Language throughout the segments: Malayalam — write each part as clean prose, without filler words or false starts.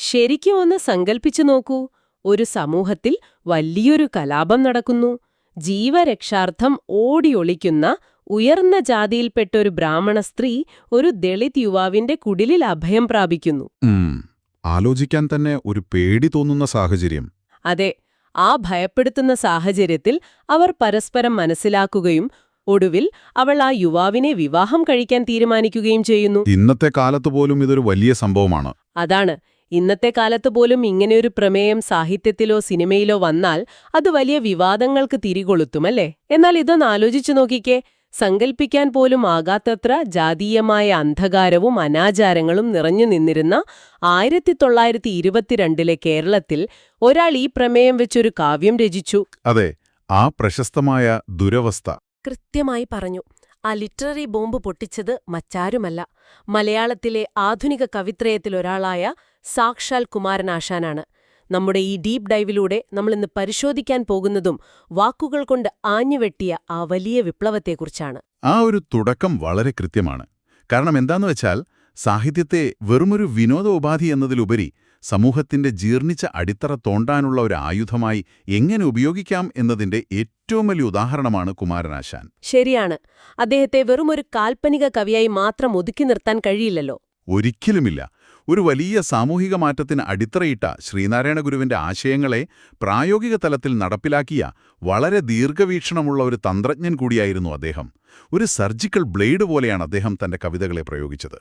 ശരിക്കും ഒന്ന് സങ്കൽപ്പിച്ചു നോക്കൂ. ഒരു സമൂഹത്തിൽ വലിയൊരു കലാപം നടക്കുന്നു. ജീവരക്ഷാർത്ഥം ഓടിയൊളിക്കുന്ന ഉയർന്ന ജാതിയിൽപ്പെട്ട ഒരു ബ്രാഹ്മണ സ്ത്രീ ഒരു ദളിത് യുവാവിന്റെ കുടിലിൽ അഭയം പ്രാപിക്കുന്നു. ആലോചിക്കാൻ തന്നെ ഒരു പേടി തോന്നുന്ന സാഹചര്യം. അതെ, ആ ഭയപ്പെടുത്തുന്ന സാഹചര്യത്തിൽ അവർ പരസ്പരം മനസ്സിലാക്കുകയും ഒടുവിൽ അവൾ ആ യുവാവിനെ വിവാഹം കഴിക്കാൻ തീരുമാനിക്കുകയും ചെയ്യുന്നു. ഇന്നത്തെ കാലത്ത് പോലും ഇതൊരു വലിയ സംഭവമാണ്. അതാണ്, ഇന്നത്തെ കാലത്ത് പോലും ഇങ്ങനെയൊരു പ്രമേയം സാഹിത്യത്തിലോ സിനിമയിലോ വന്നാൽ അത് വലിയ വിവാദങ്ങൾക്ക് തിരികൊളുത്തുമല്ലേ? എന്നാൽ ഇതൊന്ന് ആലോചിച്ചു നോക്കിക്കേ. സങ്കൽപ്പിക്കാൻ പോലും ആകാത്തത്ര ജാതീയമായ അന്ധകാരവും അനാചാരങ്ങളും നിറഞ്ഞു നിന്നിരുന്ന 1922 കേരളത്തിൽ ഒരാൾ ഈ പ്രമേയം വെച്ചൊരു കാവ്യം രചിച്ചു. അതെ, ആ പ്രശസ്തമായ ദുരവസ്ഥ. കൃത്യമായി പറഞ്ഞു. ആ ലിറ്റററി ബോംബ് പൊട്ടിച്ചത് മറ്റാരുമല്ല, മലയാളത്തിലെ ആധുനിക കവിത്രയത്തിലൊരാളായ സാക്ഷാൽ കുമാരനാശാനാണ്. നമ്മുടെ ഈ ഡീപ് ഡൈവിലൂടെ നമ്മളിന്ന് പരിശോധിക്കാൻ പോകുന്നതും വാക്കുകൾ കൊണ്ട് ആഞ്ഞുവെട്ടിയ ആ വലിയ വിപ്ലവത്തെക്കുറിച്ചാണ്. ആ ഒരു തുടക്കം വളരെ കൃത്യമാണ്. കാരണം എന്താന്ന് വെച്ചാൽ, സാഹിത്യത്തെ വെറുമൊരു വിനോദോപാധി എന്നതിലുപരി സമൂഹത്തിന്റെ ജീർണിച്ച അടിത്തറ തോണ്ടാനുള്ള ഒരു ആയുധമായി എങ്ങനെ ഉപയോഗിക്കാം എന്നതിന്റെ ഏറ്റവും വലിയ ഉദാഹരണമാണ് കുമാരനാശാൻ. ശരിയാണ്. അദ്ദേഹത്തെ വെറുമൊരു കാൽപ്പനിക കവിയായി മാത്രം ഒതുക്കി നിർത്താൻ കഴിയില്ലല്ലോ. ഒരിക്കലുമില്ല. ഒരു വലിയ സാമൂഹിക മാറ്റത്തിന് അടിത്തറയിട്ട ശ്രീനാരായണ ഗുരുവിന്റെ ആശയങ്ങളെ പ്രായോഗിക തലത്തിൽ നടപ്പിലാക്കിയ വളരെ ദീർഘവീക്ഷണമുള്ള ഒരു തന്ത്രജ്ഞൻ കൂടിയായിരുന്നു അദ്ദേഹം. ഒരു സർജിക്കൽ ബ്ലേഡ് പോലെയാണ് അദ്ദേഹം തന്റെ കവിതകളെ പ്രയോഗിച്ചത്.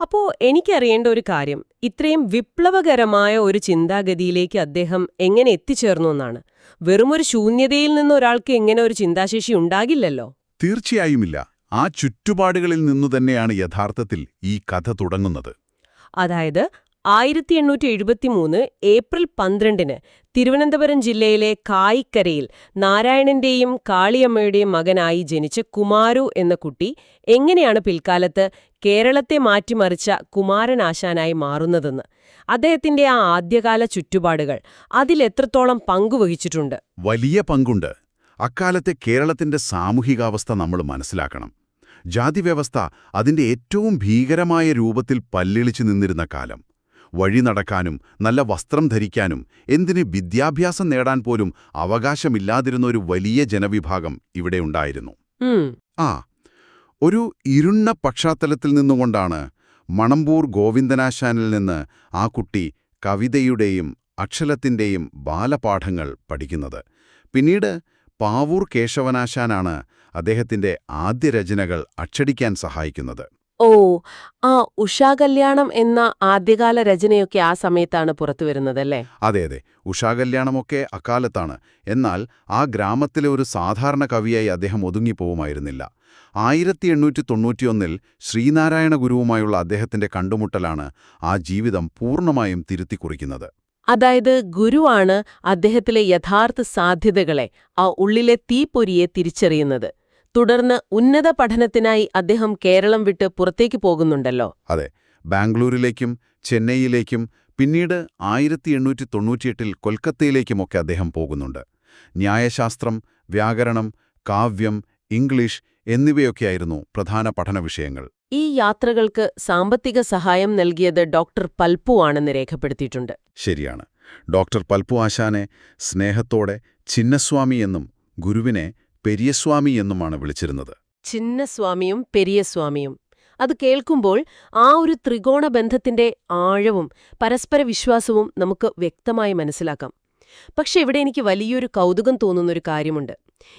അപ്പോ എനിക്കറിയേണ്ട ഒരു കാര്യം, ഇത്രയും വിപ്ലവകരമായ ഒരു ചിന്താഗതിയിലേക്ക് അദ്ദേഹം എങ്ങനെ എത്തിച്ചേർന്നു എന്നാണ്. വെറുമൊരു ശൂന്യതയിൽ നിന്ന് ഒരാൾക്ക് എങ്ങനെ ഒരു ചിന്താശേഷി ഉണ്ടാകില്ലല്ലോ. തീർച്ചയായുമില്ല. ആ ചുറ്റുപാടുകളിൽ നിന്നു തന്നെയാണ് യഥാർത്ഥത്തിൽ ഈ കഥ തുടങ്ങുന്നത്. അതായത് 1873 ഏപ്രിൽ 12 തിരുവനന്തപുരം ജില്ലയിലെ കായിക്കരയിൽ നാരായണന്റെയും കാളിയമ്മയുടെയും മകനായി ജനിച്ച കുമാരു എന്ന കുട്ടി എങ്ങനെയാണ് പിൽക്കാലത്ത് കേരളത്തെ മാറ്റിമറിച്ച കുമാരനാശാനായി മാറുന്നതെന്ന്, അദ്ദേഹത്തിന്റെ ആ ആദ്യകാല ചുറ്റുപാടുകൾ അതിലെത്രത്തോളം പങ്കുവഹിച്ചിട്ടുണ്ട്? വലിയ പങ്കുണ്ട്. അക്കാലത്തെ കേരളത്തിന്റെ സാമൂഹികാവസ്ഥ നമ്മൾ മനസ്സിലാക്കണം. ജാതിവ്യവസ്ഥ അതിന്റെ ഏറ്റവും ഭീകരമായ രൂപത്തിൽ പല്ലിളിച്ചു നിന്നിരുന്ന കാലം. വഴി നടക്കാനും നല്ല വസ്ത്രം ധരിക്കാനും എന്തിന് വിദ്യാഭ്യാസം നേടാൻ പോലും അവകാശമില്ലാതിരുന്ന ഒരു വലിയ ജനവിഭാഗം ഇവിടെയുണ്ടായിരുന്നു. ഒരു ഇരുണ്ട പശ്ചാത്തലത്തിൽ നിന്നുകൊണ്ടാണ് മണമ്പൂർ ഗോവിന്ദനാശാനിൽ നിന്ന് ആ കുട്ടി കവിതയുടെയും അക്ഷരത്തിന്റെയും ബാലപാഠങ്ങൾ പഠിക്കുന്നത്. പിന്നീട് പാവൂർ കേശവനാശാനാണ് അദ്ദേഹത്തിന്റെ ആദ്യ രചനകൾ അച്ചടിക്കാൻ സഹായിക്കുന്നത്. ഓ, ആ ഉഷാകല്യാണം എന്ന ആദ്യകാല രചനയൊക്കെ ആ സമയത്താണ് പുറത്തുവരുന്നതല്ലേ? അതെ, ഉഷാകല്യാണമൊക്കെ അക്കാലത്താണ്. എന്നാൽ ആ ഗ്രാമത്തിലെ ഒരു സാധാരണ കവിയായി അദ്ദേഹം ഒതുങ്ങിപ്പോവുമായിരുന്നില്ല. 1891 ശ്രീനാരായണ ഗുരുവുമായുള്ള അദ്ദേഹത്തിന്റെ കണ്ടുമുട്ടലാണ് ആ ജീവിതം പൂർണ്ണമായും തിരുത്തിക്കുറിക്കുന്നത്. അതായത് ഗുരുവാണ് അദ്ദേഹത്തിലെ യഥാർത്ഥ സാധ്യതകളെ, ആ ഉള്ളിലെ തീപ്പൊരിയെ തിരിച്ചറിയുന്നത്. തുടർന്ന് ഉന്നത പഠനത്തിനായി അദ്ദേഹം കേരളം വിട്ട് പുറത്തേക്ക് പോകുന്നുണ്ടല്ലോ. അതെ, ബാംഗ്ലൂരിലേക്കും ചെന്നൈയിലേക്കും പിന്നീട് 1898 കൊൽക്കത്തയിലേക്കുമൊക്കെ അദ്ദേഹം പോകുന്നുണ്ട്. ന്യായശാസ്ത്രം, വ്യാകരണം, കാവ്യം, ഇംഗ്ലീഷ് എന്നിവയൊക്കെയായിരുന്നു പ്രധാന പഠന വിഷയങ്ങൾ. ഈ യാത്രകൾക്ക് സാമ്പത്തിക സഹായം നൽകിയത് ഡോക്ടർ പൽപ്പു ആണെന്ന് രേഖപ്പെടുത്തിയിട്ടുണ്ട്. ശരിയാണ്. ഡോക്ടർ പൽപ്പു ആശാനെ സ്നേഹത്തോടെ ചിന്നസ്വാമി എന്നും ഗുരുവിനെ പെരിയസ്വാമി എന്നുമാണ് വിളിച്ചിരുന്നത്. ചിന്നസ്വാമിയും പെരിയസ്വാമിയും. അത് കേൾക്കുമ്പോൾ ആ ഒരു ത്രികോണ ബന്ധത്തിന്റെ ആഴവും പരസ്പര വിശ്വാസവും നമുക്ക് വ്യക്തമായി മനസ്സിലാക്കാം. പക്ഷെ ഇവിടെ എനിക്ക് വലിയൊരു കൗതുകം തോന്നുന്നൊരു കാര്യമുണ്ട്.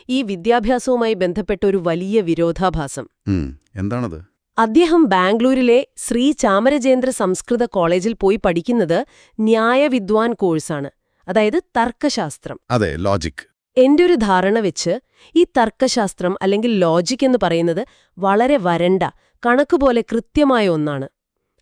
ഈ വിദ്യാഭ്യാസവുമായി ബന്ധപ്പെട്ട ഒരു വലിയ വിരോധാഭാസം. എന്താണത്? അദ്ദേഹം ബാംഗ്ലൂരിലെ ശ്രീ ചാമരജേന്ദ്ര സംസ്കൃത കോളേജിൽ പോയി പഠിക്കുന്നത് ന്യായവിദ്വാൻ കോഴ്സാണ്, അതായത് തർക്കശാസ്ത്രം. അതെ, ലോജിക്. എന്റെ ഒരു ധാരണ വെച്ച് ഈ തർക്കശാസ്ത്രം അല്ലെങ്കിൽ ലോജിക് എന്ന് പറയുന്നത് വളരെ വരണ്ട, കണക്കുപോലെ കൃത്യമായ ഒന്നാണ്.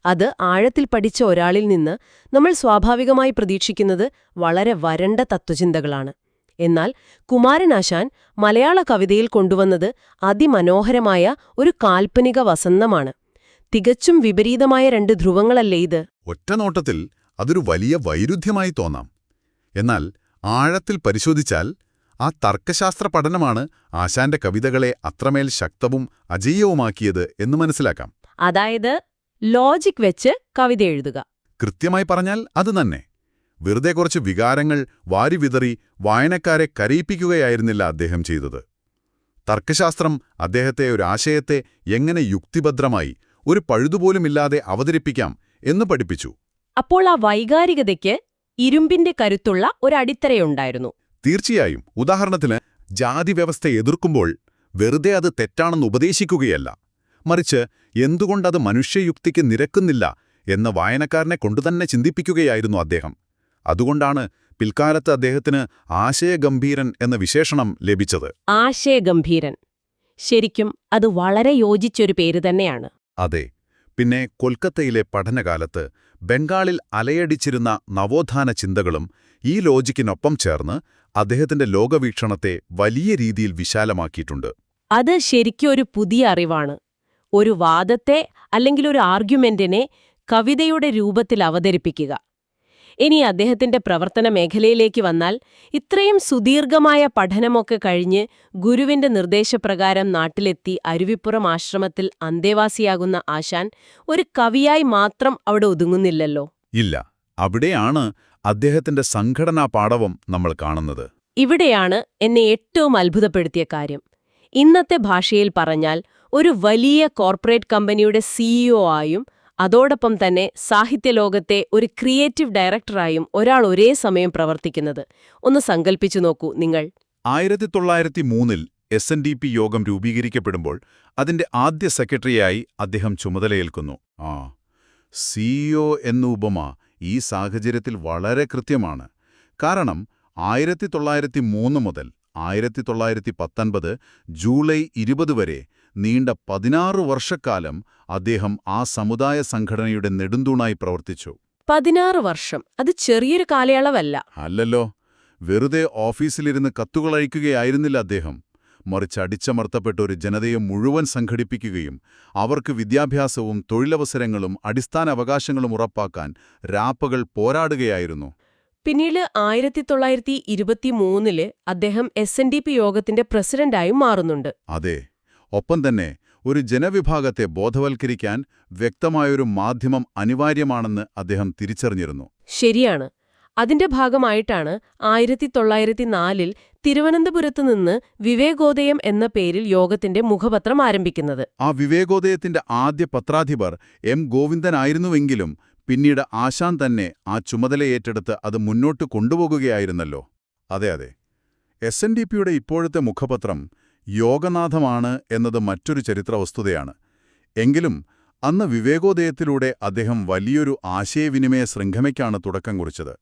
അത് ആഴത്തിൽ പഠിച്ച ഒരാളിൽ നിന്ന് നമ്മൾ സ്വാഭാവികമായി പ്രതീക്ഷിക്കുന്നത് വളരെ വരണ്ട തത്വചിന്തകളാണ്. എന്നാൽ കുമാരനാശാൻ മലയാള കവിതയിൽ കൊണ്ടുവന്നത് അതിമനോഹരമായ ഒരു കാൽപ്പനിക വസന്തമാണ്. തികച്ചും വിപരീതമായ രണ്ട് ധ്രുവങ്ങളല്ലേ ഇത്? ഒറ്റനോട്ടത്തിൽ അതൊരു വലിയ വൈരുദ്ധ്യമായി തോന്നാം. എന്നാൽ ആഴത്തിൽ പരിശോധിച്ചാൽ ആ തർക്കശാസ്ത്ര പഠനമാണ് ആശാന്റെ കവിതകളെ അത്രമേൽ ശക്തവും അജയ്യവുമാക്കിയത് എന്ന് മനസ്സിലാക്കാം. അതായത് ലോജിക് വെച്ച് കവിത എഴുതുക. കൃത്യമായി പറഞ്ഞാൽ അത് തന്നെ. വെറുതെ കുറച്ച് വികാരങ്ങൾ വാരിവിതറി വായനക്കാരെ കരയിപ്പിക്കുകയായിരുന്നില്ല അദ്ദേഹം ചെയ്തത്. തർക്കശാസ്ത്രം അദ്ദേഹത്തെ ഒരാശയത്തെ എങ്ങനെ യുക്തിഭദ്രമായി ഒരു പഴുതുപോലുമില്ലാതെ അവതരിപ്പിക്കാം എന്ന് പഠിപ്പിച്ചു. അപ്പോൾ ആ വൈകാരികതയ്ക്ക് ഇരുമ്പിന്റെ കരുത്തുള്ള ഒരടിത്തറയുണ്ടായിരുന്നു. തീർച്ചയായും. ഉദാഹരണത്തിന്, ജാതിവ്യവസ്ഥ എതിർക്കുമ്പോൾ വെറുതെ അത് തെറ്റാണെന്ന് ഉപദേശിക്കുകയല്ല, മറിച്ച് എന്തുകൊണ്ടത് മനുഷ്യയുക്തിക്ക് നിരക്കുന്നില്ല എന്ന് വായനക്കാരനെ കൊണ്ടുതന്നെ ചിന്തിപ്പിക്കുകയായിരുന്നു അദ്ദേഹം. അതുകൊണ്ടാണ് പിൽക്കാലത്ത് അദ്ദേഹത്തിന് ആശയഗംഭീരൻ എന്ന വിശേഷണം ലഭിച്ചത്. ആശയഗംഭീരൻ, ശരിക്കും അത് വളരെ യോജിച്ചൊരു പേര് തന്നെയാണ്. അതെ. പിന്നെ കൊൽക്കത്തയിലെ പഠനകാലത്ത് ബംഗാളിൽ അലയടിച്ചിരുന്ന നവോത്ഥാന ചിന്തകളും ഈ ലോജിക്കിനൊപ്പം ചേർന്ന് അദ്ദേഹത്തിന്റെ ലോകവീക്ഷണത്തെ വലിയ രീതിയിൽ വിശാലമാക്കിയിട്ടുണ്ട്. അത് ശരിക്കും ഒരു പുതിയ അറിവാണ്. ഒരു വാദത്തെ അല്ലെങ്കിൽ ഒരു ആർഗ്യുമെന്റിനെ കവിതയുടെ രൂപത്തിൽ അവതരിപ്പിക്കുക. ഇനി അദ്ദേഹത്തിന്റെ പ്രവർത്തന മേഖലയിലേക്ക് വന്നാൽ, ഇത്രയും സുദീർഘമായ പഠനമൊക്കെ കഴിഞ്ഞ് ഗുരുവിന്റെ നിർദ്ദേശപ്രകാരം നാട്ടിലെത്തി അരുവിപ്പുറം ആശ്രമത്തിൽ അന്തേവാസിയാകുന്ന ആശാൻ ഒരു കവിയായി മാത്രം അവിടെ ഒതുങ്ങുന്നില്ലല്ലോ. ഇല്ല, അവിടെയാണ് അദ്ദേഹത്തിന്റെ സംഘടനാ പാടവം നമ്മൾ കാണുന്നത്. ഇവിടെയാണ് എന്നെ ഏറ്റവും അത്ഭുതപ്പെടുത്തിയ കാര്യം. ഇന്നത്തെ ഭാഷയിൽ പറഞ്ഞാൽ, ഒരു വലിയ കോർപ്പറേറ്റ് കമ്പനിയുടെ സിഇഒ ആയും അതോടൊപ്പം തന്നെ സാഹിത്യലോകത്തെ ഒരു ക്രിയേറ്റീവ് ഡയറക്ടറായും ഒരാൾ ഒരേ സമയം പ്രവർത്തിക്കുന്നത് ഒന്ന് സങ്കല്പിച്ചു നോക്കൂ നിങ്ങൾ. 1903-ൽ SNDP യോഗം രൂപീകരിക്കപ്പെടുമ്പോൾ അതിന്റെ ആദ്യ സെക്രട്ടറിയായി അദ്ദേഹം ചുമതലയേൽക്കുന്നു. സിഇഒ എന്ന ഉപമ ഈ സാഹചര്യത്തിൽ വളരെ കൃത്യമാണ്. കാരണം 1903 മുതൽ 1919 ജൂലൈ 20 വരെ നീണ്ട 16 വർഷക്കാലം അദ്ദേഹം ആ സമുദായ സംഘടനയുടെ നെടുന്തൂണായി പ്രവർത്തിച്ചു. 16 വർഷം, അത് ചെറിയൊരു കാലയളവല്ല. അല്ലല്ലോ. വെറുതെ ഓഫീസിലിരുന്ന് കത്തുകളയക്കുകയായിരുന്നില്ല അദ്ദേഹം. മറിച്ച് അടിച്ചമർത്തപ്പെട്ട ഒരു ജനതയെ മുഴുവൻ സംഘടിപ്പിക്കുകയും അവർക്ക് വിദ്യാഭ്യാസവും തൊഴിലവസരങ്ങളും അടിസ്ഥാന അവകാശങ്ങളും ഉറപ്പാക്കാൻ രാപ്പകൽ പോരാടുകയായിരുന്നു. പിന്നീട് 1923-ല് അദ്ദേഹം SNDP യോഗത്തിന്റെ പ്രസിഡന്റായും മാറുന്നുണ്ട്. അതെ. ഒപ്പം തന്നെ ഒരു ജനവിഭാഗത്തെ ബോധവൽക്കരിക്കാൻ വ്യക്തമായൊരു മാധ്യമം അനിവാര്യമാണെന്ന് അദ്ദേഹം തിരിച്ചറിഞ്ഞിരുന്നു. ശരിയാണ്. അതിന്റെ ഭാഗമായിട്ടാണ് 1904-ൽ തിരുവനന്തപുരത്ത് നിന്ന് വിവേകോദയം എന്ന പേരിൽ യോഗത്തിന്റെ മുഖപത്രം ആരംഭിക്കുന്നത്. ആ വിവേകോദയത്തിന്റെ ആദ്യ പത്രാധിപർ M. ഗോവിന്ദനായിരുന്നുവെങ്കിലും പിന്നീട് ആശാൻ തന്നെ ആ ചുമതലയേറ്റെടുത്ത് അത് മുന്നോട്ട് കൊണ്ടുപോകുകയായിരുന്നല്ലോ. അതെ. SNDPയുടെ ഇപ്പോഴത്തെ മുഖപത്രം യോഗനാഥമാണ് എന്നത് മറ്റൊരു ചരിത്ര വസ്തുതയാണ്. എങ്കിലും അന്ന് വിവേകോദയത്തിലൂടെ അദ്ദേഹം വലിയൊരു ആശയവിനിമയ ശൃംഖലയ്ക്കാണ് തുടക്കം കുറിച്ചത്.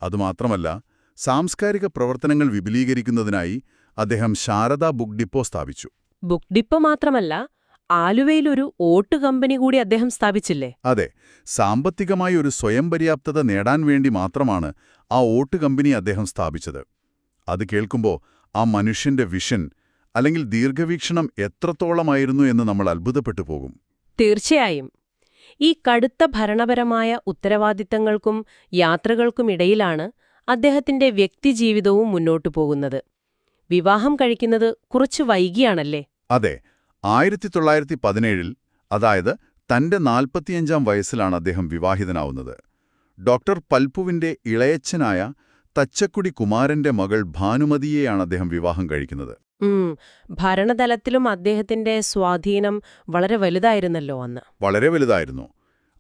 അതുമാത്രമല്ല, സാംസ്കാരിക പ്രവർത്തനങ്ങൾ വിപുലീകരിക്കുന്നതിനായി അദ്ദേഹം ശാരദാ ബുക്ക് ഡിപ്പോ സ്ഥാപിച്ചു. ബുക്ക് ഡിപ്പോ മാത്രമല്ല, ആലുവയിലൊരു ഓട്ട് കമ്പനി കൂടി അദ്ദേഹം സ്ഥാപിച്ചില്ലേ? അതെ. സാമ്പത്തികമായി ഒരു സ്വയം പര്യാപ്തത നേടാൻ വേണ്ടി മാത്രമാണ് ആ ഓട്ട് കമ്പനി അദ്ദേഹം സ്ഥാപിച്ചത്. അത് കേൾക്കുമ്പോൾ ആ മനുഷ്യന്റെ വിഷൻ അല്ലെങ്കിൽ ദീർഘവീക്ഷണം എത്രത്തോളമായിരുന്നു എന്ന് നമ്മൾ അത്ഭുതപ്പെട്ടു പോകും. തീർച്ചയായും. ഈ കടുത്ത ഭരണപരമായ ഉത്തരവാദിത്തങ്ങൾക്കും യാത്രകൾക്കുമിടയിലാണ് അദ്ദേഹത്തിന്റെ വ്യക്തിജീവിതവും മുന്നോട്ടു പോകുന്നത്. വിവാഹം കഴിക്കുന്നത് കുറച്ചു വൈകിയാണല്ലേ? അതെ. 1917-ൽ, അതായത് തന്റെ 45-ാം വയസ്സിലാണ് അദ്ദേഹം വിവാഹിതനാവുന്നത്. ഡോക്ടർ പൽപുവിന്റെ ഇളയച്ചനായ തച്ചക്കുടി കുമാരന്റെ മകൾ ഭാനുമതിയെയാണ് അദ്ദേഹം വിവാഹം കഴിക്കുന്നത്. ഭരണതലത്തിലും അദ്ദേഹത്തിന്റെ സ്വാധീനം വളരെ വലുതായിരുന്നല്ലോ അന്ന്. വളരെ വലുതായിരുന്നു.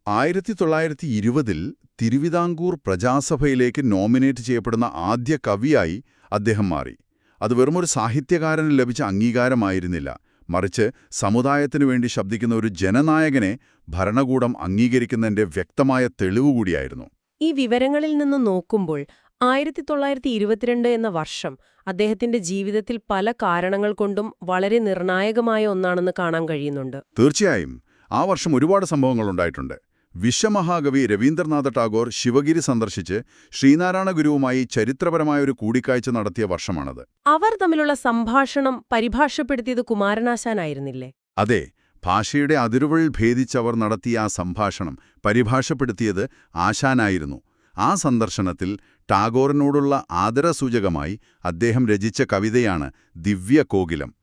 1920-ൽ തിരുവിതാംകൂർ പ്രജാസഭയിലേക്ക് നോമിനേറ്റ് ചെയ്യപ്പെടുന്ന ആദ്യ കവിയായി അദ്ദേഹം മാറി. അത് വെറുമൊരു സാഹിത്യകാരന് ലഭിച്ച അംഗീകാരമായിരുന്നില്ല, മറിച്ച് സമുദായത്തിനു വേണ്ടി ശബ്ദിക്കുന്ന ഒരു ജനനായകനെ ഭരണകൂടം അംഗീകരിക്കുന്നതിന്റെ വ്യക്തമായ തെളിവുകൂടിയായിരുന്നു. ഈ വിവരങ്ങളിൽ നിന്ന് നോക്കുമ്പോൾ 1922 എന്ന വർഷം അദ്ദേഹത്തിന്റെ ജീവിതത്തിൽ പല കാരണങ്ങൾ കൊണ്ടും വളരെ നിർണായകമായ ഒന്നാണെന്ന് കാണാൻ കഴിയുന്നുണ്ട്. തീർച്ചയായും. ആ വർഷം ഒരുപാട് സംഭവങ്ങളുണ്ടായിട്ടുണ്ട്. വിശ്വമഹാകവി രവീന്ദ്രനാഥ ടാഗോർ ശിവഗിരി സന്ദർശിച്ച് ശ്രീനാരായണ ഗുരുവുമായി ചരിത്രപരമായൊരു കൂടിക്കാഴ്ച നടത്തിയ വർഷമാണത്. അവർ തമ്മിലുള്ള സംഭാഷണം പരിഭാഷപ്പെടുത്തിയത് കുമാരനാശാനായിരുന്നില്ലേ? അതെ. ഭാഷയുടെ അതിരുകൾ ഭേദിച്ചവർ നടത്തിയ ആ സംഭാഷണം പരിഭാഷപ്പെടുത്തിയത് ആശാനായിരുന്നു. ആ സന്ദർശനത്തിൽ ടാഗോറിനോടുള്ള ആദരസൂചകമായി അദ്ദേഹം രചിച്ച കവിതയാണ് ദിവ്യകോകിലം.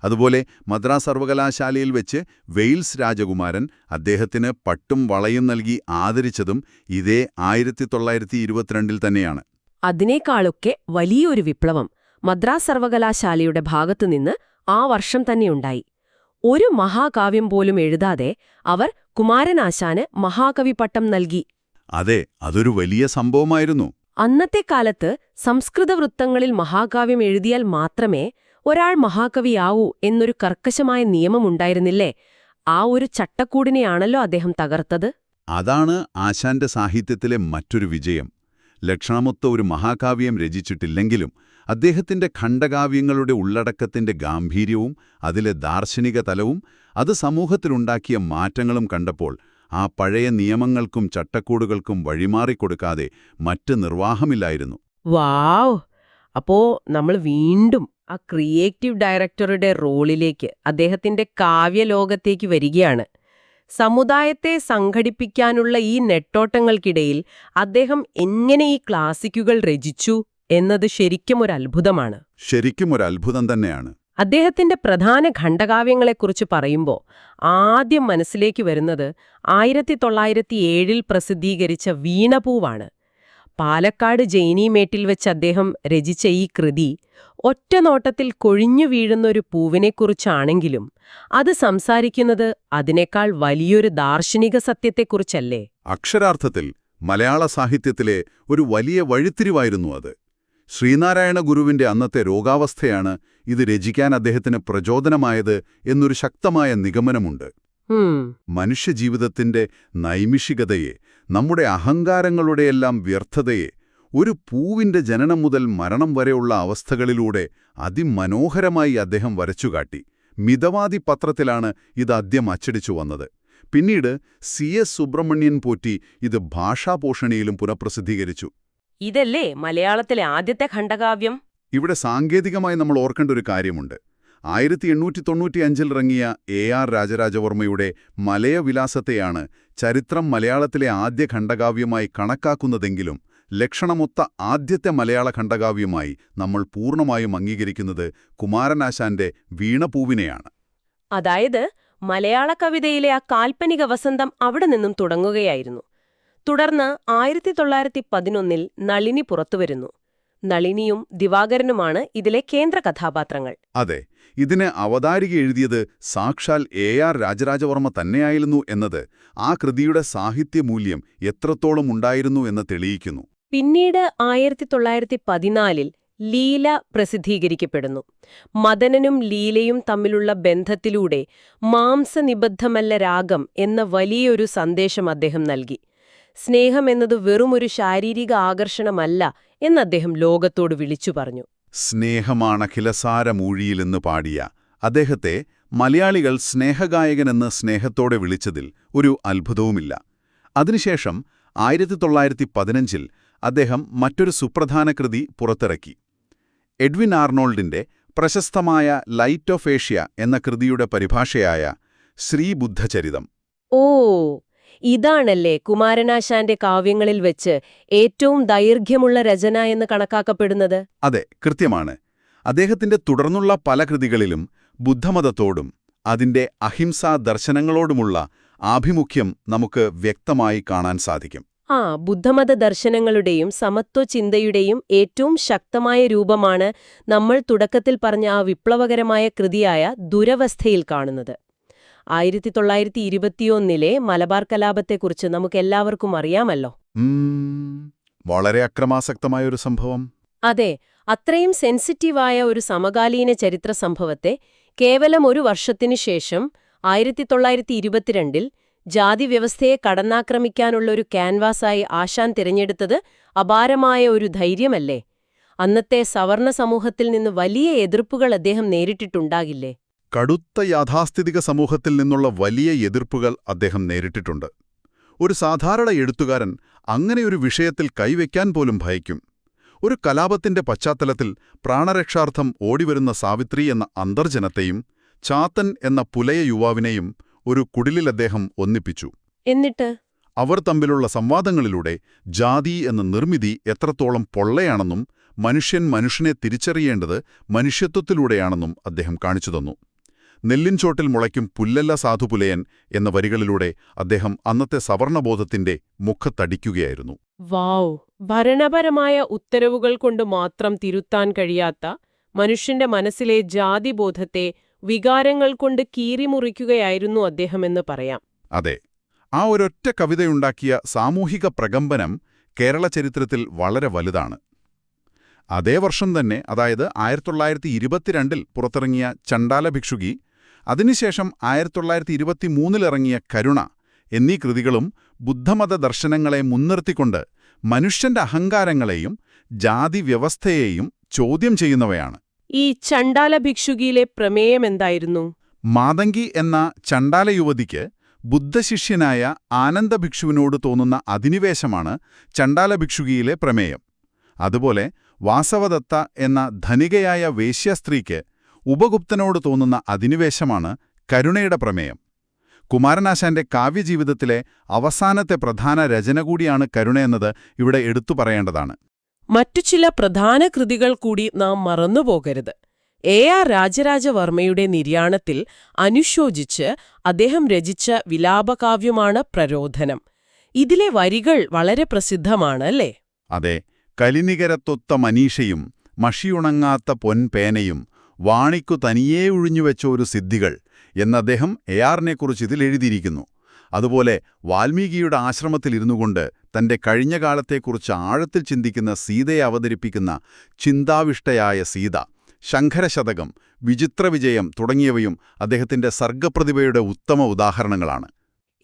അതുപോലെ മദ്രാസ് സർവകലാശാലയിൽ വെച്ച് വെയിൽസ് രാജകുമാരൻ അദ്ദേഹത്തിന് പട്ടും വളയും നൽകി ആദരിച്ചതും ഇതേ 1922 തന്നെയാണ്. അതിനേക്കാളൊക്കെ വലിയൊരു വിപ്ലവം മദ്രാസ് സർവകലാശാലയുടെ ഭാഗത്തുനിന്ന് ആ വർഷം തന്നെയുണ്ടായി. ഒരു മഹാകാവ്യം പോലും എഴുതാതെ അവർ കുമാരനാശാന് മഹാകവി പട്ടം നൽകി. അതെ, അതൊരു വലിയ സംഭവമായിരുന്നു. അന്നത്തെ കാലത്ത് സംസ്കൃത വൃത്തങ്ങളിൽ മഹാകാവ്യം എഴുതിയാൽ മാത്രമേ ഒരാൾ മഹാകവിയാവൂ എന്നൊരു കർക്കശമായ നിയമമുണ്ടായിരുന്നില്ലേ? ആ ഒരു ചട്ടക്കൂടിനെയാണല്ലോ അദ്ദേഹം തകർത്തത്. അതാണ് ആശാന്റെ സാഹിത്യത്തിലെ മറ്റൊരു വിജയം. ലക്ഷണമൊത്ത ഒരു മഹാകാവ്യം രചിച്ചിട്ടില്ലെങ്കിലും അദ്ദേഹത്തിന്റെ ഖണ്ഡകാവ്യങ്ങളുടെ ഉള്ളടക്കത്തിന്റെ ഗാംഭീര്യവും അതിലെ ദാർശനിക തലവും അത് സമൂഹത്തിലുണ്ടാക്കിയ മാറ്റങ്ങളും കണ്ടപ്പോൾ ആ പഴയ നിയമങ്ങൾക്കും ചട്ടക്കൂടുകൾക്കും വഴിമാറിക്കൊടുക്കാതെ മറ്റ് നിർവാഹമില്ലായിരുന്നു. വാവ്! അപ്പോ നമ്മൾ വീണ്ടും ആ ക്രിയേറ്റീവ് ഡയറക്ടറുടെ റോളിലേക്ക്, അദ്ദേഹത്തിന്റെ കാവ്യലോകത്തേക്ക് വരികയാണ്. സമുദായത്തെ സംഘടിപ്പിക്കാനുള്ള ഈ നെട്ടോട്ടങ്ങൾക്കിടയിൽ അദ്ദേഹം എങ്ങനെ ഈ ക്ലാസിക്കുകൾ രചിച്ചു എന്നത് ശരിക്കും ഒരു അത്ഭുതമാണ്. ശരിക്കും ഒരു അത്ഭുതം തന്നെയാണ്. അദ്ദേഹത്തിന്റെ പ്രധാന ഖണ്ഡകാവ്യങ്ങളെക്കുറിച്ച് പറയുമ്പോൾ ആദ്യം മനസ്സിലേക്ക് വരുന്നത് 1907 പ്രസിദ്ധീകരിച്ച വീണപൂവാണ്. പാലക്കാട് ജൈനിമേട്ടിൽ വെച്ച് അദ്ദേഹം രചിച്ച ഈ കൃതി ഒറ്റനോട്ടത്തിൽ കൊഴിഞ്ഞു വീഴുന്നൊരു പൂവിനെക്കുറിച്ചാണെങ്കിലും അത് സംസാരിക്കുന്നത് അതിനേക്കാൾ വലിയൊരു ദാർശനിക സത്യത്തെക്കുറിച്ചല്ലേ? അക്ഷരാർത്ഥത്തിൽ മലയാള സാഹിത്യത്തിലെ ഒരു വലിയ വഴിത്തിരിവായിരുന്നു അത്. ശ്രീനാരായണ ഗുരുവിന്റെ അന്നത്തെ രോഗാവസ്ഥയാണ് ഇത് രചിക്കാൻ അദ്ദേഹത്തിന് പ്രചോദനമായത് എന്നൊരു ശക്തമായ നിഗമനമുണ്ട്. മനുഷ്യജീവിതത്തിന്റെ നൈമിഷികതയെ, നമ്മുടെ അഹങ്കാരങ്ങളുടെയെല്ലാം വ്യർത്ഥതയെ, ഒരു പൂവിന്റെ ജനനം മുതൽ മരണം വരെയുള്ള അവസ്ഥകളിലൂടെ അതിമനോഹരമായി അദ്ദേഹം വരച്ചുകാട്ടി. മിതവാദി പത്രത്തിലാണ് ഇതാദ്യം അച്ചടിച്ചു വന്നത്. പിന്നീട് CS സുബ്രഹ്മണ്യൻ പോറ്റി ഇത് ഭാഷാപോഷണിയിലും പുനഃപ്രസിദ്ധീകരിച്ചു. ഇതല്ലേ മലയാളത്തിലെ ആദ്യത്തെ ഖണ്ഡകാവ്യം? ഇവിടെ സാങ്കേതികമായി നമ്മൾ ഓർക്കേണ്ട ഒരു കാര്യമുണ്ട്. 1895 ഇറങ്ങിയ AR രാജരാജവർമ്മയുടെ മലയവിലാസത്തെയാണ് ചരിത്രം മലയാളത്തിലെ ആദ്യ ഖണ്ഡകാവ്യമായി കണക്കാക്കുന്നതെങ്കിലും ലക്ഷണമൊത്ത ആദ്യത്തെ മലയാള ഖണ്ഡകാവ്യമായി നമ്മൾ പൂർണ്ണമായും അംഗീകരിക്കുന്നത് കുമാരനാശാന്റെ വീണപൂവിനെയാണ്. അതായത് മലയാള കവിതയിലെ ആ കാൽപ്പനിക വസന്തം അവിടെ നിന്നും തുടങ്ങുകയായിരുന്നു. തുടർന്ന് 1911 നളിനി പുറത്തുവരുന്നു. നളിനിയും ദിവാകരനുമാണ് ഇതിലെ കേന്ദ്ര കഥാപാത്രങ്ങൾ. അതെ, ഇതിന് അവതാരിക എഴുതിയത് സാക്ഷാൽ AR രാജരാജവർമ്മ തന്നെയായിരുന്നു എന്നത് ആ കൃതിയുടെ സാഹിത്യമൂല്യം എത്രത്തോളം ഉണ്ടായിരുന്നു എന്ന് തെളിയിക്കുന്നു. പിന്നീട് 1914 ലീല പ്രസിദ്ധീകരിക്കപ്പെടുന്നു. മദനനും ലീലയും തമ്മിലുള്ള ബന്ധത്തിലൂടെ മാംസനിബദ്ധമല്ല രാഗം എന്ന വലിയൊരു സന്ദേശം അദ്ദേഹം നൽകി. സ്നേഹമെന്നത് വെറുമൊരു ശാരീരിക ആകർഷണമല്ല എന്ന് അദ്ദേഹം ലോകത്തോട് വിളിച്ചു പറഞ്ഞു. സ്നേഹമാണഖിലസാരമൂഴിയിലെന്ന് പാടിയ അദ്ദേഹത്തെ മലയാളികൾ സ്നേഹഗായകനെന്ന് സ്നേഹത്തോടെ വിളിച്ചതിൽ ഒരു അത്ഭുതവുമില്ല. അതിനുശേഷം 1915 അദ്ദേഹം മറ്റൊരു സുപ്രധാന കൃതി പുറത്തിറക്കി. എഡ്വിൻ ആർണോൾഡിന്റെ പ്രശസ്തമായ ലൈറ്റ് ഓഫ് ഏഷ്യ എന്ന കൃതിയുടെ പരിഭാഷയായ ശ്രീബുദ്ധചരിതം. ഓ, ഇതാണല്ലേ കുമാരനാശാന്റെ കാവ്യങ്ങളിൽ വെച്ച് ഏറ്റവും ദൈർഘ്യമുള്ള രചന എന്ന് കണക്കാക്കപ്പെടുന്നത്? അതെ, കൃത്യമാണ്. അദ്ദേഹത്തിന്റെ തുടർന്നുള്ള പല കൃതികളിലും ബുദ്ധമതത്തോടും അതിന്റെ അഹിംസാ ദർശനങ്ങളോടുമുള്ള ആഭിമുഖ്യം നമുക്ക് വ്യക്തമായി കാണാൻ സാധിക്കും. ബുദ്ധമത ദർശനങ്ങളുടെയും സമത്വ ചിന്തയുടെയും ഏറ്റവും ശക്തമായ രൂപമാണ് നമ്മൾ തുടക്കത്തിൽ പറഞ്ഞ ആ വിപ്ലവകരമായ കൃതിയായ ദുരവസ്ഥയിൽ കാണുന്നത്. 1921 മലബാർ കലാപത്തെക്കുറിച്ച് നമുക്കെല്ലാവർക്കും അറിയാമല്ലോ. വളരെ അക്രമാസക്തമായൊരു സംഭവം. അതെ, അത്രയും സെൻസിറ്റീവായ ഒരു സമകാലീന ചരിത്ര സംഭവത്തെ കേവലം ഒരു വർഷത്തിനു ശേഷം 1922 ജാതിവ്യവസ്ഥയെ കടന്നാക്രമിക്കാനുള്ള ഒരു ക്യാൻവാസായി ആശാൻ തിരഞ്ഞെടുത്തത് അപാരമായ ഒരു ധൈര്യമല്ലേ? അന്നത്തെ സവർണ സമൂഹത്തിൽ നിന്ന് വലിയ എതിർപ്പുകൾ അദ്ദേഹം നേരിട്ടിട്ടുണ്ടാകില്ലേ? കടുത്ത യാഥാസ്ഥിതിക സമൂഹത്തിൽ നിന്നുള്ള വലിയ എതിർപ്പുകൾ അദ്ദേഹം നേരിട്ടിട്ടുണ്ട്. ഒരു സാധാരണ എഴുത്തുകാരൻ അങ്ങനെയൊരു വിഷയത്തിൽ കൈവയ്ക്കാൻ പോലും ഭയക്കും. ഒരു കലാപത്തിന്റെ പശ്ചാത്തലത്തിൽ പ്രാണരക്ഷാർത്ഥം ഓടിവരുന്ന സാവിത്രി എന്ന അന്തർജനത്തെയും ചാത്തൻ എന്ന പുലയ യുവാവിനെയും ഒരു കുടിലിൽ അദ്ദേഹം ഒന്നിപ്പിച്ചു. എന്നിട്ട് അവർ തമ്മിലുള്ള സംവാദങ്ങളിലൂടെ ജാതി എന്ന നിർമ്മിതി എത്രത്തോളം പൊള്ളയാണെന്നും മനുഷ്യനെ തിരിച്ചറിയേണ്ടത് മനുഷ്യത്വത്തിലൂടെയാണെന്നും അദ്ദേഹം കാണിച്ചു തന്നു. നെല്ലിൻചോട്ടിൽ മുളയ്ക്കും പുല്ലല്ല സാധുപുലയൻ എന്ന വരികളിലൂടെ അദ്ദേഹം അന്നത്തെ സവർണബോധത്തിന്റെ മുഖത്തടിക്കുകയായിരുന്നു. വാവ്! ഭരണപരമായ ഉത്തരവുകൾ കൊണ്ട് മാത്രം തിരുത്താൻ കഴിയാത്ത മനുഷ്യന്റെ മനസ്സിലെ ജാതിബോധത്തെ വികാരങ്ങൾ കൊണ്ട് കീറിമുറിക്കുകയായിരുന്നു അദ്ദേഹമെന്ന് പറയാം. അതെ, ആ ഒരൊറ്റ കവിതയുണ്ടാക്കിയ സാമൂഹിക പ്രകമ്പനം കേരള ചരിത്രത്തിൽ വളരെ വലുതാണ്. അതേ വർഷം തന്നെ, അതായത് 1922 പുറത്തിറങ്ങിയ ചണ്ഡാല ഭിക്ഷുകി, അതിനുശേഷം 1923 ഇറങ്ങിയ കരുണ എന്നീ കൃതികളും ബുദ്ധമത ദർശനങ്ങളെ മുൻനിർത്തിക്കൊണ്ട് മനുഷ്യന്റെ അഹങ്കാരങ്ങളെയും ജാതി വ്യവസ്ഥയെയും ചോദ്യം ചെയ്യുന്നവയാണ്. ഈ ചണ്ഡാല ഭിക്ഷുകിയിലെ പ്രമേയം എന്തായിരുന്നു? മാതങ്കി എന്ന ചണ്ഡാല യുവതിക്ക് ബുദ്ധശിഷ്യനായ ആനന്ദഭിക്ഷുവിനോട് തോന്നുന്ന അധിനിവേശമാണ് ചണ്ഡാല ഭിക്ഷുകിയിലെ പ്രമേയം. അതുപോലെ വാസവദത്ത എന്ന ധനികയായ വേശ്യാസ്ത്രീക്ക് ഉപഗുപ്തനോട് തോന്നുന്ന അധിനിവേശമാണ് കരുണയുടെ പ്രമേയം. കുമാരനാശാന്റെ കാവ്യജീവിതത്തിലെ അവസാനത്തെ പ്രധാന രചന കൂടിയാണ് കരുണയെന്നത് ഇവിടെ എടുത്തു പറയേണ്ടതാണ്. മറ്റു ചില പ്രധാന കൃതികൾ കൂടി നാം മറന്നുപോകരുത്. AR രാജരാജവർമ്മയുടെ നിര്യാണത്തിൽ അനുശോചിച്ച് അദ്ദേഹം രചിച്ച വിലാപകാവ്യമാണ് പ്രരോധനം. ഇതിലെ വരികൾ വളരെ പ്രസിദ്ധമാണ്, അല്ലേ? അതെ, കലിനികരത്തൊത്ത മനീഷയും മഷിയുണങ്ങാത്ത പൊൻപേനയും വാണിക്കു തനിയേ ഒഴിഞ്ഞുവെച്ച ഒരു സിദ്ധികൾ എന്നദ്ദേഹം ARനെക്കുറിച്ച് ഇതിൽ എഴുതിയിരിക്കുന്നു. അതുപോലെ വാൽമീകിയുടെ ആശ്രമത്തിലിരുന്നുകൊണ്ട് തന്റെ കഴിഞ്ഞ കാലത്തെക്കുറിച്ച് ആഴത്തിൽ ചിന്തിക്കുന്ന സീതയെ അവതരിപ്പിക്കുന്ന ചിന്താവിഷ്ടയായ സീത, ശങ്കരശതകം, വിചിത്രവിജയം തുടങ്ങിയവയും അദ്ദേഹത്തിന്റെ സർഗപ്രതിഭയുടെ ഉത്തമ ഉദാഹരണങ്ങളാണ്.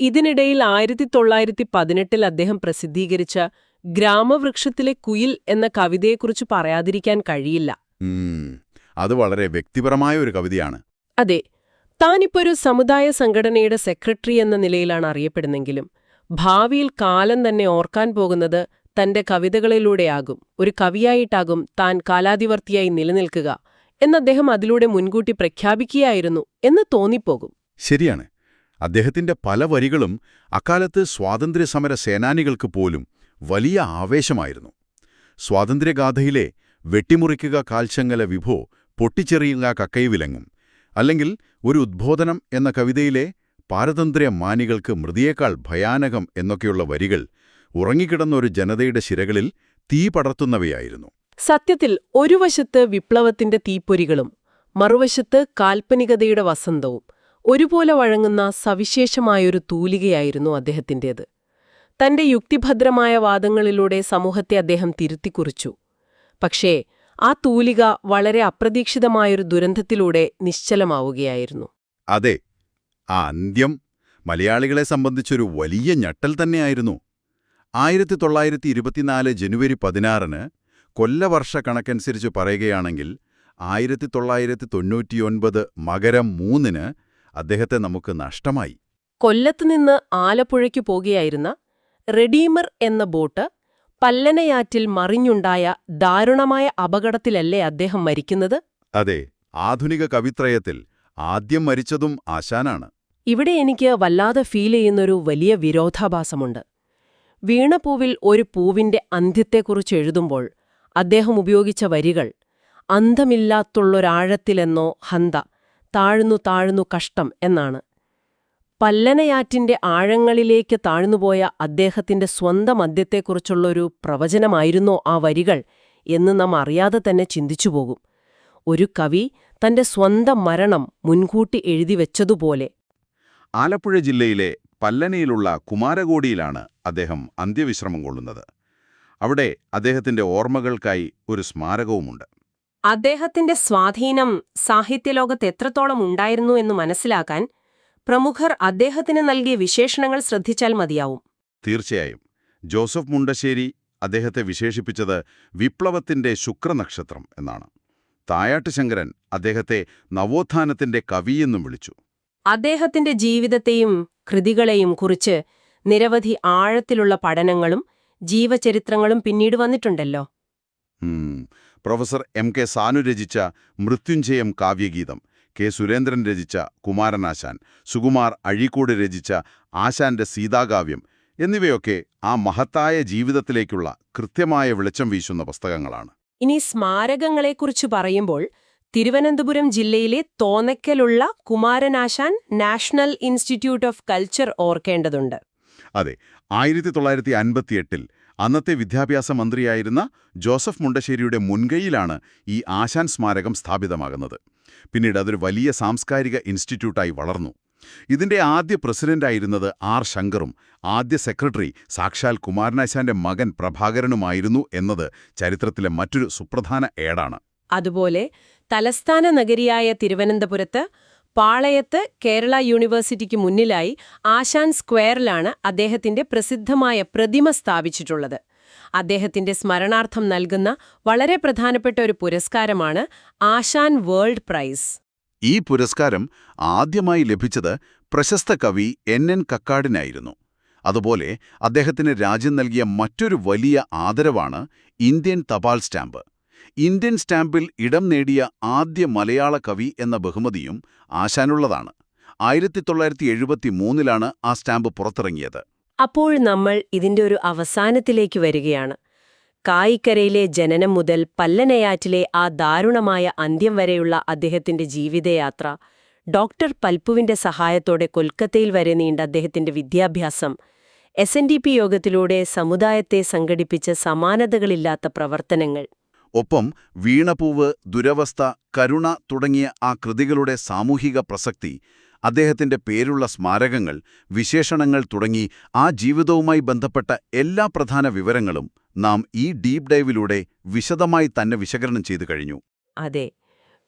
ഇതിനിടയിൽ 1918 അദ്ദേഹം പ്രസിദ്ധീകരിച്ച ഗ്രാമവൃക്ഷത്തിലെ കുയിൽ എന്ന കവിതയെക്കുറിച്ച് പറയാതിരിക്കാൻ കഴിയില്ല. അത് വളരെ വ്യക്തിപരമായ ഒരു കവിതയാണ്. അതെ, താനിപ്പൊരു സമുദായ സംഘടനയുടെ സെക്രട്ടറി എന്ന നിലയിലാണ് അറിയപ്പെടുന്നെങ്കിലും ഭാവിയിൽ കാലം തന്നെ ഓർക്കാൻ പോകുന്നത് തന്റെ കവിതകളിലൂടെയാകും. ഒരു കവിയായിട്ടാകും താൻ കാലാതിവർത്തിയായി നിലനിൽക്കുക എന്നദ്ദേഹം അതിലൂടെ മുൻകൂട്ടി പ്രഖ്യാപിക്കുകയായിരുന്നു എന്ന് തോന്നിപ്പോകും. ശരിയാണ്. അദ്ദേഹത്തിന്റെ പല വരികളും അക്കാലത്ത് സ്വാതന്ത്ര്യസമര സേനാനികൾക്ക് പോലും വലിയ ആവേശമായിരുന്നു. സ്വാതന്ത്ര്യഗാഥയിലെ വെട്ടിമുറിക്കുക കാൽച്ചങ്ങല വിഭോ പൊട്ടിച്ചെറിയുക കക്കൈവിലങ്ങും, അല്ലെങ്കിൽ ഒരു ഉദ്ബോധനം എന്ന കവിതയിലെ പാരതന്ത്ര്യ മാനികൾക്ക് മൃതിയേക്കാൾ ഭയാനകം എന്നൊക്കെയുള്ള വരികൾ ഉറങ്ങിക്കിടന്ന ഒരു ജനതയുടെ ശിരകളിൽ തീ പടർത്തുന്നവയായിരുന്നു. സത്യത്തിൽ ഒരു വശത്ത് വിപ്ലവത്തിന്റെ തീപ്പൊരികളും മറുവശത്ത് കാൽപ്പനികതയുടെ വസന്തവും ഒരുപോലെ വഴങ്ങുന്ന സവിശേഷമായൊരു തൂലികയായിരുന്നു അദ്ദേഹത്തിൻ്റേത്. തന്റെ യുക്തിഭദ്രമായ വാദങ്ങളിലൂടെ സമൂഹത്തെ അദ്ദേഹം തിരുത്തിക്കുറിച്ചു. പക്ഷേ ആ തൂലിക വളരെ അപ്രതീക്ഷിതമായൊരു ദുരന്തത്തിലൂടെ നിശ്ചലമാവുകയായിരുന്നു. അതെ, ആ അന്ത്യം മലയാളികളെ സംബന്ധിച്ചൊരു വലിയ ഞെട്ടൽ തന്നെയായിരുന്നു. 1924 ജനുവരി 16 കൊല്ലവർഷ കണക്കനുസരിച്ച് പറയുകയാണെങ്കിൽ 1999 മകരം 3 അദ്ദേഹത്തെ നമുക്ക് നഷ്ടമായി. കൊല്ലത്തുനിന്ന് ആലപ്പുഴയ്ക്കു പോകുകയായിരുന്ന റെഡീമർ എന്ന ബോട്ട് പല്ലനയാറ്റിൽ മറിഞ്ഞുണ്ടായ ദാരുണമായ അപകടത്തിലല്ലേ അദ്ദേഹം മരിക്കുന്നത്? അതെ, ആധുനിക കവിത്രയത്തിൽ ആദ്യം മരിച്ചതും ആശാനാണ്. ഇവിടെ എനിക്ക് വല്ലാതെ ഫീൽ ചെയ്യുന്നൊരു വലിയ വിരോധാഭാസമുണ്ട്. വീണപൂവിൽ ഒരു പൂവിന്റെ അന്ത്യത്തെക്കുറിച്ച് എഴുതുമ്പോൾ അദ്ദേഹം ഉപയോഗിച്ച വരികൾ അന്തമില്ലാത്തുള്ളൊരാഴത്തിലെന്നോ ഹന്ത, താഴ്ന്നു താഴ്ന്നു കഷ്ടം എന്നാണ്. പല്ലനയാറ്റിന്റെ ആഴങ്ങളിലേക്ക് താഴ്ന്നുപോയ അദ്ദേഹത്തിന്റെ സ്വന്തം അന്ത്യത്തെക്കുറിച്ചുള്ളൊരു പ്രവചനമായിരുന്നോ ആ വരികൾ എന്ന് നാം അറിയാതെ തന്നെ ചിന്തിച്ചുപോകും. ഒരു കവി തന്റെ സ്വന്തം മരണം മുൻകൂട്ടി എഴുതിവെച്ചതുപോലെ. ആലപ്പുഴ ജില്ലയിലെ പല്ലനയിലുള്ള കുമാരകോടിയിലാണ് അദ്ദേഹം അന്ത്യവിശ്രമം കൊള്ളുന്നത്. അവിടെ അദ്ദേഹത്തിന്റെ ഓർമ്മകൾക്കായി ഒരു സ്മാരകവുമുണ്ട്. അദ്ദേഹത്തിന്റെ സ്വാധീനം സാഹിത്യലോകത്ത് എത്രത്തോളം ഉണ്ടായിരുന്നു എന്ന് മനസ്സിലാക്കാൻ പ്രമുഖർ അദ്ദേഹത്തിന് നൽകിയ വിശേഷണങ്ങൾ ശ്രദ്ധിച്ചാൽ മതിയാവും. തീർച്ചയായും. ജോസഫ് മുണ്ടശ്ശേരി അദ്ദേഹത്തെ വിശേഷിപ്പിച്ചത് വിപ്ലവത്തിന്റെ ശുക്രനക്ഷത്രം എന്നാണ്. തായാട്ട് ശങ്കരൻ അദ്ദേഹത്തെ നവോത്ഥാനത്തിന്റെ കവിയെന്നും വിളിച്ചു. അദ്ദേഹത്തിന്റെ ജീവിതത്തെയും കൃതികളെയും കുറിച്ച് നിരവധി ആഴത്തിലുള്ള പഠനങ്ങളും ജീവചരിത്രങ്ങളും പിന്നീട് വന്നിട്ടുണ്ടല്ലോ. പ്രൊഫസർ MK സാനു രചിച്ച മൃത്യുഞ്ജയം കാവ്യഗീതം, K സുരേന്ദ്രൻ രചിച്ച കുമാരനാശാൻ, സുകുമാർ അഴീക്കോട് രചിച്ച ആശാന്റെ സീതാകാവ്യം എന്നിവയൊക്കെ ആ മഹത്തായ ജീവിതത്തിലേക്കുള്ള കൃത്യമായ വെളിച്ചം വീശുന്ന പുസ്തകങ്ങളാണ്. ഇനി സ്മാരകങ്ങളെക്കുറിച്ച് പറയുമ്പോൾ തിരുവനന്തപുരം ജില്ലയിലെ തോന്നയ്ക്കലുള്ള Kumaranasan national institute of culture ഓർക്കേണ്ടതുണ്ട്. അതെ, 1958-ൽ അന്നത്തെ വിദ്യാഭ്യാസ മന്ത്രിയായിരുന്ന ജോസഫ് മുണ്ടശ്ശേരിയുടെ മുൻകൈയിലാണ് ഈ ആശാൻ സ്മാരകം സ്ഥാപിതമാകുന്നത്. പിന്നീട് അതൊരു വലിയ സാംസ്കാരിക ഇൻസ്റ്റിറ്റ്യൂട്ടായി വളർന്നു. ഇതിന്റെ ആദ്യ പ്രസിഡന്റായിരുന്നത് ആർ ശങ്കറും ആദ്യ സെക്രട്ടറി സാക്ഷാൽ കുമാരനാശാന്റെ മകൻ പ്രഭാകരനുമായിരുന്നു എന്നത് ചരിത്രത്തിലെ മറ്റൊരു സുപ്രധാന ഏടാണ്. അതുപോലെ തലസ്ഥാന നഗരിയായ തിരുവനന്തപുരത്ത് പാളയത്ത് കേരള യൂണിവേഴ്സിറ്റിക്ക് മുന്നിലായി ആശാൻ സ്ക്വയറിലാണ് അദ്ദേഹത്തിന്റെ പ്രസിദ്ധമായ പ്രതിമ സ്ഥാപിച്ചിട്ടുള്ളത്. അദ്ദേഹത്തിന്റെ സ്മരണാർത്ഥം നൽകുന്ന വളരെ പ്രധാനപ്പെട്ട ഒരു പുരസ്കാരമാണ് ആശാൻ വേൾഡ് പ്രൈസ്. ഈ പുരസ്കാരം ആദ്യമായി ലഭിച്ചത് പ്രശസ്ത കവി NN കക്കാടിനായിരുന്നു. അതുപോലെ അദ്ദേഹത്തിന് രാജ്യം നൽകിയ മറ്റൊരു വലിയ ആദരവാണ് ഇന്ത്യൻ തപാൽ സ്റ്റാമ്പ്. ഇന്ത്യൻ സ്റ്റാമ്പിൽ ഇടം നേടിയ ആദ്യ മലയാള കവി എന്ന ബഹുമതിയും ആശാനുള്ളതാണ്. 1973-ലാണ് ആ സ്റ്റാമ്പ് പുറത്തിറങ്ങിയത്. അപ്പോൾ നമ്മൾ ഇതിന്റെ ഒരു അവസാനത്തിലേക്ക് വരികയാണ്. കായിക്കരയിലെ ജനനം മുതൽ പല്ലനയാറ്റിലെ ആ ദാരുണമായ അന്ത്യം വരെയുള്ള അദ്ദേഹത്തിന്റെ ജീവിതയാത്ര, ഡോക്ടർ പൽപ്പുവിന്റെ സഹായത്തോടെ കൊൽക്കത്തയിൽ വരെ നീണ്ട അദ്ദേഹത്തിന്റെ വിദ്യാഭ്യാസം, SNDP യോഗത്തിലൂടെ സമുദായത്തെ സംഘടിപ്പിച്ച സമാനതകളില്ലാത്ത പ്രവർത്തനങ്ങൾ, ഒപ്പം വീണപൂവ്, ദുരവസ്ഥ, കരുണ തുടങ്ങിയ ആ കൃതികളുടെ സാമൂഹിക പ്രസക്തി, അദ്ദേഹത്തിന്റെ പേരുള്ള സ്മാരകങ്ങൾ, വിശേഷണങ്ങൾ തുടങ്ങി ആ ജീവിതവുമായി ബന്ധപ്പെട്ട എല്ലാ പ്രധാന വിവരങ്ങളും നാം ഈ ഡീപ് ഡൈവിലൂടെ വിശദമായി തന്നെ വിശകലനം ചെയ്തു കഴിഞ്ഞു. അതെ,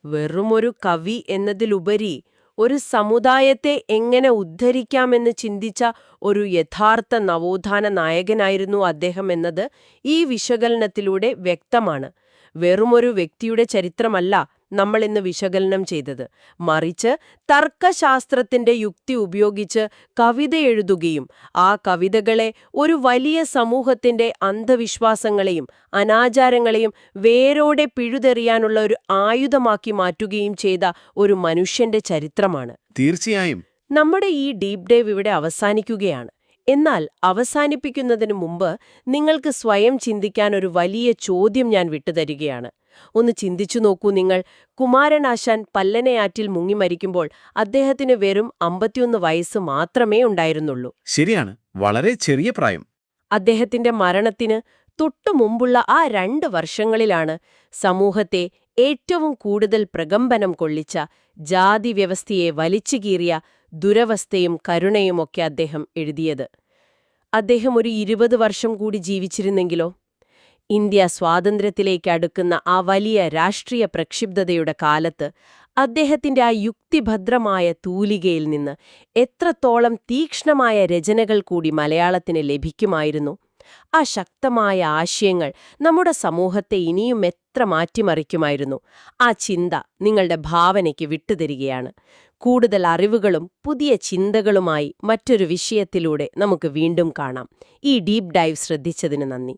വെറുമൊരു കവി എന്നതിലുപരി ഒരു സമുദായത്തെ എങ്ങനെ ഉദ്ധരിക്കാമെന്ന് ചിന്തിച്ച ഒരു യഥാർത്ഥ നവോത്ഥാന നായകനായിരുന്നു അദ്ദേഹം എന്നത് ഈ വിശകലനത്തിലൂടെ വ്യക്തമാണ്. വെറുമൊരു വ്യക്തിയുടെ ചരിത്രമല്ല നമ്മളിന്ന് വിശകലനം ചെയ്തത്, മറിച്ച് തർക്കശാസ്ത്രത്തിന്റെ യുക്തി ഉപയോഗിച്ച് കവിത എഴുതുകയും ആ കവിതകളെ ഒരു വലിയ സമൂഹത്തിന്റെ അന്ധവിശ്വാസങ്ങളെയും അനാചാരങ്ങളെയും വേരോടെ പിഴുതെറിയാനുള്ള ഒരു ആയുധമാക്കി മാറ്റുകയും ചെയ്ത ഒരു മനുഷ്യന്റെ ചരിത്രമാണ്. തീർച്ചയായും നമ്മുടെ ഈ ഡീപ് ഡൈവ് ഇവിടെ അവസാനിക്കുകയാണ്. എന്നാൽ അവസാനിപ്പിക്കുന്നതിന് മുമ്പ് നിങ്ങൾക്ക് സ്വയം ചിന്തിക്കാൻ ഒരു വലിയ ചോദ്യം ഞാൻ വിട്ടുതരികയാണ്. ഒന്ന് ചിന്തിച്ചു നോക്കൂ നിങ്ങൾ. കുമാരനാശാൻ പല്ലനയാറ്റിൽ മുങ്ങിമരിക്കുമ്പോൾ അദ്ദേഹത്തിന് വെറും 51 വയസ്സ് മാത്രമേ ഉണ്ടായിരുന്നുള്ളൂ. ശരിയാണ്, വളരെ ചെറിയ പ്രായം. അദ്ദേഹത്തിന്റെ മരണത്തിന് തൊട്ടു മുമ്പുള്ള ആ 2 വർഷങ്ങളിലാണ് സമൂഹത്തെ ഏറ്റവും കൂടുതൽ പ്രകമ്പനം കൊള്ളിച്ച, ജാതി വ്യവസ്ഥയെ വലിച്ചുകീറിയ ദുരവസ്ഥയും കരുണയുമൊക്കെ അദ്ദേഹം എഴുതിയത്. അദ്ദേഹം ഒരു 20 വർഷം കൂടി ജീവിച്ചിരുന്നെങ്കിലോ? ഇന്ത്യ സ്വാതന്ത്ര്യത്തിലേക്ക് അടുക്കുന്ന ആ വലിയ രാഷ്ട്രീയ പ്രക്ഷുബ്ധതയുടെ കാലത്ത് അദ്ദേഹത്തിന്റെ ആ യുക്തിഭദ്രമായ തൂലികയിൽ നിന്ന് എത്രത്തോളം തീക്ഷ്ണമായ രചനകൾ കൂടി മലയാളത്തിന് ലഭിക്കുമായിരുന്നു. ആ ശക്തമായ ആശയങ്ങൾ നമ്മുടെ സമൂഹത്തെ ഇനിയും എത്ര മാറ്റിമറിക്കുമായിരുന്നു. ആ ചിന്ത നിങ്ങളുടെ ഭാവനയ്ക്ക് വിട്ടുതരികയാണ്. കൂടുതൽ അറിവുകളും പുതിയ ചിന്തകളുമായി മറ്റൊരു വിഷയത്തിലൂടെ നമുക്ക് വീണ്ടും കാണാം. ഈ ഡീപ് ഡൈവ് ശ്രദ്ധിച്ചതിന് നന്ദി.